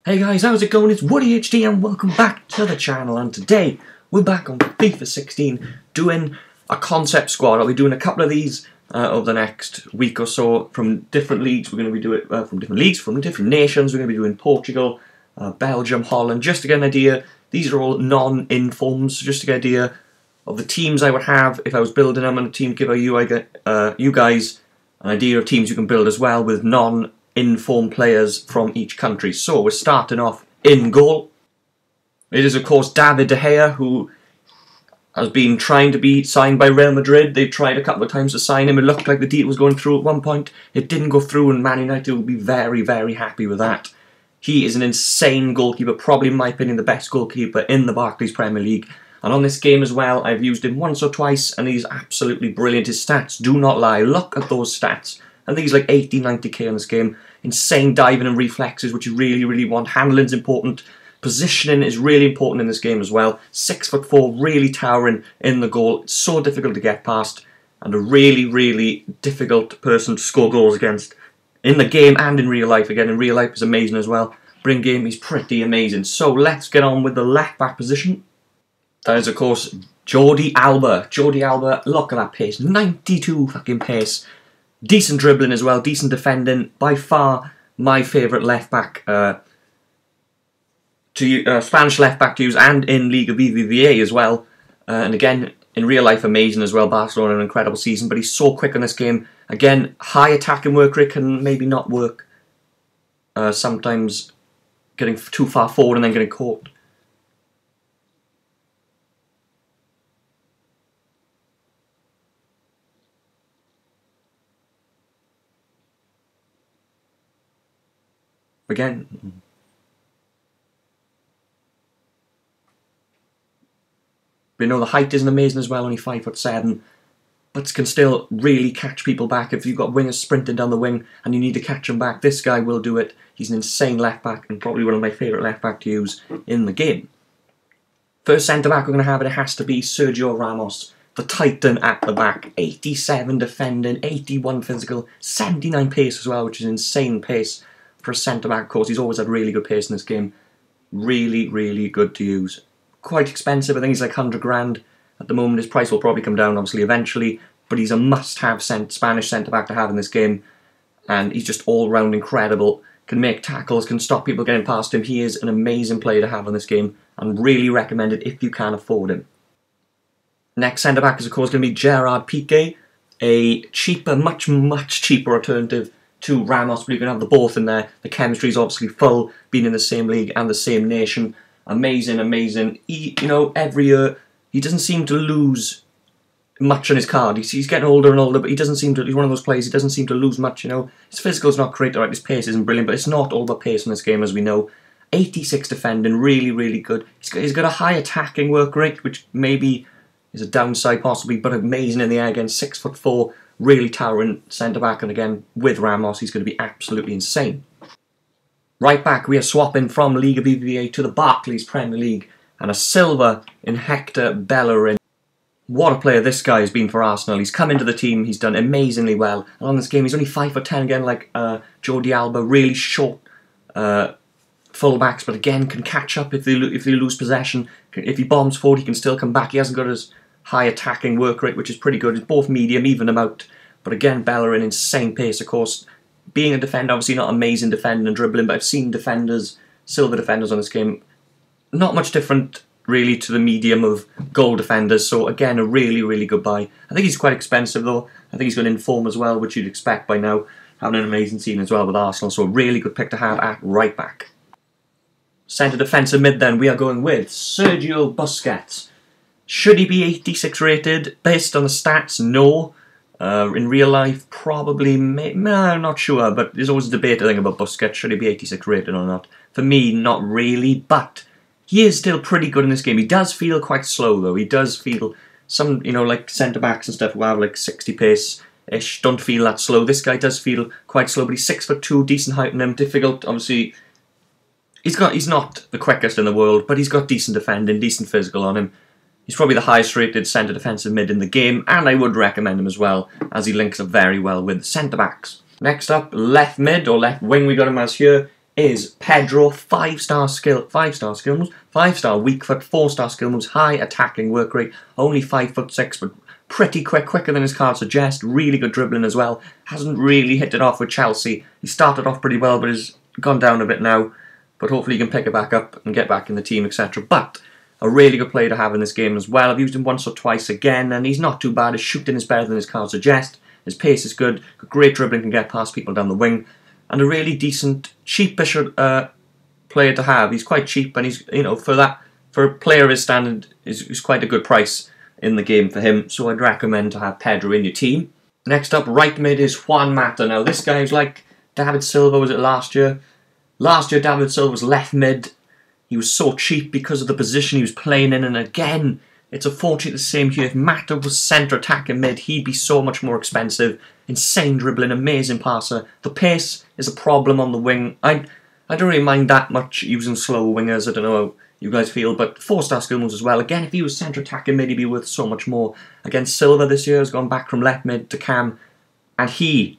Hey guys, how's it going? It's Woody HD and welcome back to the channel, and today we're back on FIFA 16 doing a concept squad. I'll be doing a couple of these over the next week or so from different leagues. We're going to be doing from different leagues, from different nations. We're going to be doing Portugal, Belgium, Holland, just to get an idea. These are all non-informs, just to get an idea of the teams I would have if I was building them, and a team give you guys an idea of teams you can build as well with non-informed players from each country. So we're starting off in goal. It is of course David De Gea, who has been trying to be signed by Real Madrid. They've tried a couple of times to sign him. It looked like the deal was going through at one point. It didn't go through, and Man United will be very, very happy with that. He is an insane goalkeeper, probably in my opinion the best goalkeeper in the Barclays Premier League. And on this game as well, I've used him once or twice, and he's absolutely brilliant. His stats do not lie. Look at those stats. I think he's like 80, 90k on this game. Insane diving and reflexes, which you really, really want. Handling's important. Positioning is really important in this game as well. 6'4", really towering in the goal. It's so difficult to get past, and a really, really difficult person to score goals against in the game and in real life. Again, in real life is amazing as well. But in game, he's pretty amazing. So let's get on with the left back position. That is, of course, Jordi Alba. Jordi Alba, look at that pace. 92 fucking pace. Decent dribbling as well. Decent defending. By far, my favourite left back Spanish left back to use, and in Liga BBVA as well. And again, in real life, amazing as well. Barcelona, an incredible season, but he's so quick in this game. Again, high attacking work rate can maybe not work. Sometimes getting too far forward and then getting caught. Again. But you know, the height isn't amazing as well, only 5'7", but can still really catch people back. If you've got wingers sprinting down the wing and you need to catch them back, this guy will do it. He's an insane left back and probably one of my favourite left back to use in the game. First centre back we're going to have, it has to be Sergio Ramos, the titan at the back. 87 defending, 81 physical, 79 pace as well, which is insane pace for a centre back. Of course, he's always had really good pace in this game. Really, really good to use. Quite expensive. I think he's like 100 grand at the moment. His price will probably come down obviously eventually, but he's a must-have Spanish centre-back to have in this game, and he's just all-round incredible. Can make tackles, can stop people getting past him. He is an amazing player to have in this game, and really recommend it if you can afford him. Next centre-back is of course going to be Gerard Piqué, a cheaper, much cheaper alternative to Ramos, but you can have the both in there. The chemistry is obviously full, being in the same league and the same nation. Amazing, amazing. You know, every year he doesn't seem to lose much on his card. He's getting older and older, but he doesn't seem to. He's one of those players. He doesn't seem to lose much. You know, his physical's not great. Alright, his pace isn't brilliant, but it's not all about pace in this game, as we know. 86 defending, really, really good. He's got a high attacking work rate, which maybe is a downside possibly, but amazing in the air again. 6'4", really towering centre back, and again with Ramos, he's going to be absolutely insane. Right back, we are swapping from Liga BBVA to the Barclays Premier League, and a silver in Hector Bellerin. What a player this guy has been for Arsenal. He's come into the team, he's done amazingly well. And on this game, he's only 5'10", again, like Jordi Alba, really short fullbacks, but again, can catch up if they lose possession. If he bombs forward, he can still come back. He hasn't got as high attacking work rate, which is pretty good. It's both medium, even him out. But again, Bellerin, insane pace, of course. Being a defender, obviously not amazing defending and dribbling, but I've seen defenders, silver defenders on this game, not much different really to the medium of gold defenders, so again, a really, really good buy. I think he's quite expensive though. I think he's got inform as well, which you'd expect by now, having an amazing season as well with Arsenal, so a really good pick to have at right back. Centre defensive mid then, we are going with Sergio Busquets. Should he be 86 rated? Based on the stats, no. In real life, probably, I'm not sure, but there's always a debate, I think, about Busquets. Should he be 86 rated or not? For me, not really, but he is still pretty good in this game. He does feel quite slow, though. He does feel, some, you know, like centre-backs and stuff who have like 60 pace-ish, don't feel that slow. This guy does feel quite slow, but he's 6'2", decent height in him. Difficult, obviously. He's not the quickest in the world, but he's got decent defending, decent physical on him. He's probably the highest rated centre defensive mid in the game, and I would recommend him as well, as he links up very well with centre backs. Next up, left mid, or left wing, we got him as here, is Pedro, 5-star skill, 5-star skill moves, 5-star weak foot, 4-star skill moves, high attacking work rate, only 5'6", but pretty quick, quicker than his card suggests, really good dribbling as well. Hasn't really hit it off with Chelsea. He started off pretty well, but has gone down a bit now. But hopefully he can pick it back up and get back in the team, etc. But a really good player to have in this game as well. I've used him once or twice again, and he's not too bad. His shooting is better than his card suggests. His pace is good. Great dribbling, can get past people down the wing. And a really decent, cheapish player to have. He's quite cheap, and he's, you know, for a player of his standard, is quite a good price in the game for him. So I'd recommend to have Pedro in your team. Next up, right mid is Juan Mata. Now this guy is like David Silva, was it last year? Last year David Silva was left mid. He was so cheap because of the position he was playing in, and again, it's unfortunately the same here. If Mata was centre attacking mid, he'd be so much more expensive. Insane dribbling, amazing passer. The pace is a problem on the wing. I don't really mind that much using slow wingers. I don't know how you guys feel, but 4-star skill moves as well. Again, if he was centre attacking mid, he'd be worth so much more. Again, Silva this year has gone back from left mid to cam, and he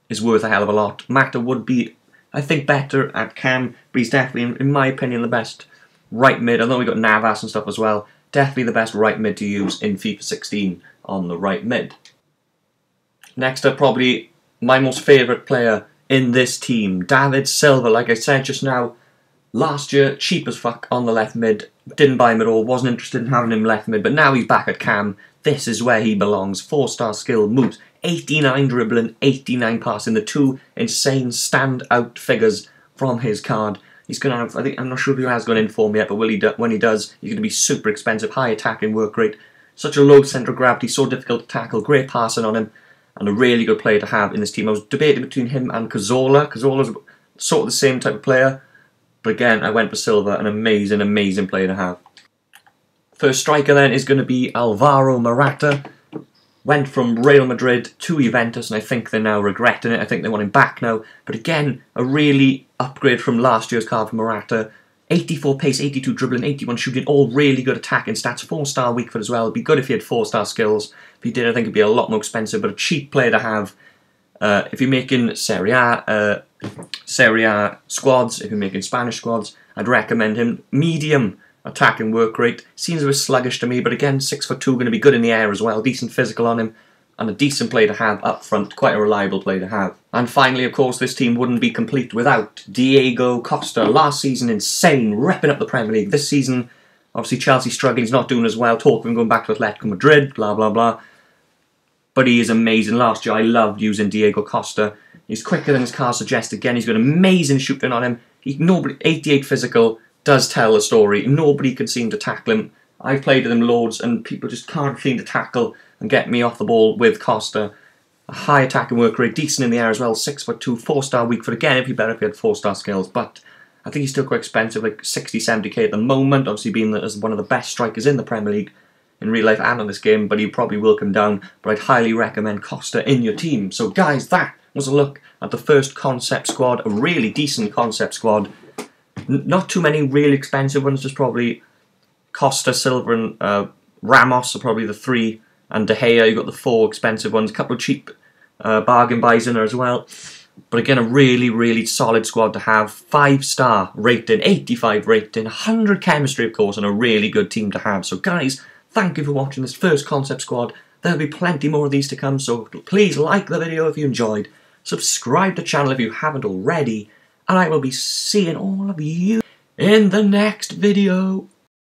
is worth a hell of a lot. Mata would be, I think, better at cam, but he's definitely, in my opinion, the best right mid. I know we've got Navas and stuff as well. Definitely the best right mid to use in FIFA 16 on the right mid. Next up, probably my most favourite player in this team, David Silva. Like I said just now, last year, cheap as fuck on the left mid. Didn't buy him at all, wasn't interested in having him left mid, but now he's back at cam. This is where he belongs. 4-star skill, moves, 89 dribbling, 89 passing. The two insane stand-out figures from his card. He's going to have, I think, I'm not sure if he has gone in form yet, but when he does, he's going to be super expensive, high attacking work rate, such a low centre of gravity, so difficult to tackle, great passing on him, and a really good player to have in this team. I was debating between him and Cazorla. Cazorla's sort of the same type of player, but again, I went for Silva, an amazing, amazing player to have. First striker then is going to be Alvaro Morata. Went from Real Madrid to Juventus, and I think they're now regretting it. I think they want him back now. But again, a really upgrade from last year's card for Morata. 84 pace, 82 dribbling, 81 shooting, all really good attacking stats. 4-star weak foot as well. It'd be good if he had 4-star skills. If he did, I think it'd be a lot more expensive, but a cheap player to have. If you're making Serie A squads, if you're making Spanish squads, I'd recommend him. Medium attacking work rate. Seems a bit sluggish to me, but again, 6'2", going to be good in the air as well. Decent physical on him, and a decent player to have up front. Quite a reliable player to have. And finally, of course, this team wouldn't be complete without Diego Costa. Last season, insane, ripping up the Premier League. This season, obviously Chelsea struggling, he's not doing as well. Talk of him going back to Atletico Madrid, blah, blah, blah. But he is amazing. Last year, I loved using Diego Costa. He's quicker than his card suggests. Again, he's got amazing shooting on him. 88 physical, does tell a story. Nobody can seem to tackle him. I've played with him loads, and people just can't seem to tackle and get me off the ball with Costa. A high attacking work rate, decent in the air as well. 6'2", 4-star weak foot. Again, it'd be better if he had 4-star skills, but I think he's still quite expensive, like 60, 70k at the moment. Obviously, being as one of the best strikers in the Premier League in real life and on this game, but he probably will come down. But I'd highly recommend Costa in your team. So, guys, that was a look at the first concept squad, a really decent concept squad. Not too many really expensive ones, just probably Costa, Silva and Ramos are probably the three, and De Gea, you've got the 4 expensive ones, a couple of cheap bargain buys in there as well. But again, a really, really solid squad to have. 5-star rating, 85 rating, 100 chemistry of course, and a really good team to have. So guys, thank you for watching this first concept squad. There'll be plenty more of these to come, so please like the video if you enjoyed. Subscribe to the channel if you haven't already. And I will be seeing all of you in the next video.